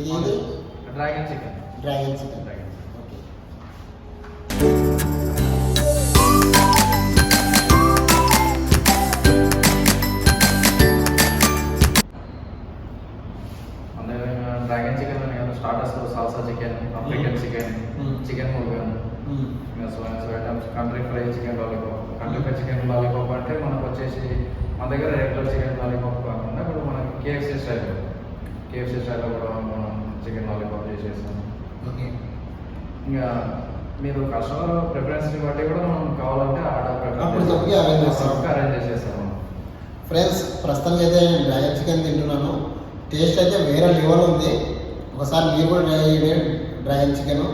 ఇది dragon chicken. Dragon chicken. Okay. మన దగ్గర డ్రాగన్ చికెన్ అని starters salsa chicken, African chicken, chicken ముర్గన్, country fry chicken lollipop. Country fry chicken lollipop అంటే మనకు వచ్చేసి మన దగ్గర రెగ్యులర్ చికెన్ లాలీపాప్ కాకుండా ఇప్పుడు మనకి కేఎఫ్సీ స్టైల్లో కూడా మనం చికెన్ లాలీపాప్ చేసేస్తాం. ఓకే. ఇంకా మీరు కస్టమర్ ప్రిఫరెన్స్ని బట్టి కూడా మనం కావాలంటే అప్పటికప్పుడు అరేంజ్ చేసేస్తాము. ఫ్రెండ్స్, ప్రస్తుతానికి అయితే నేను డ్రాగన్ చికెన్ తింటున్నాను. టేస్ట్ అయితే వేరే లెవెల్ ఉంది. ఒకసారి మీరు కూడా ట్రై చేయండి డ్రాగన్ చికెన్.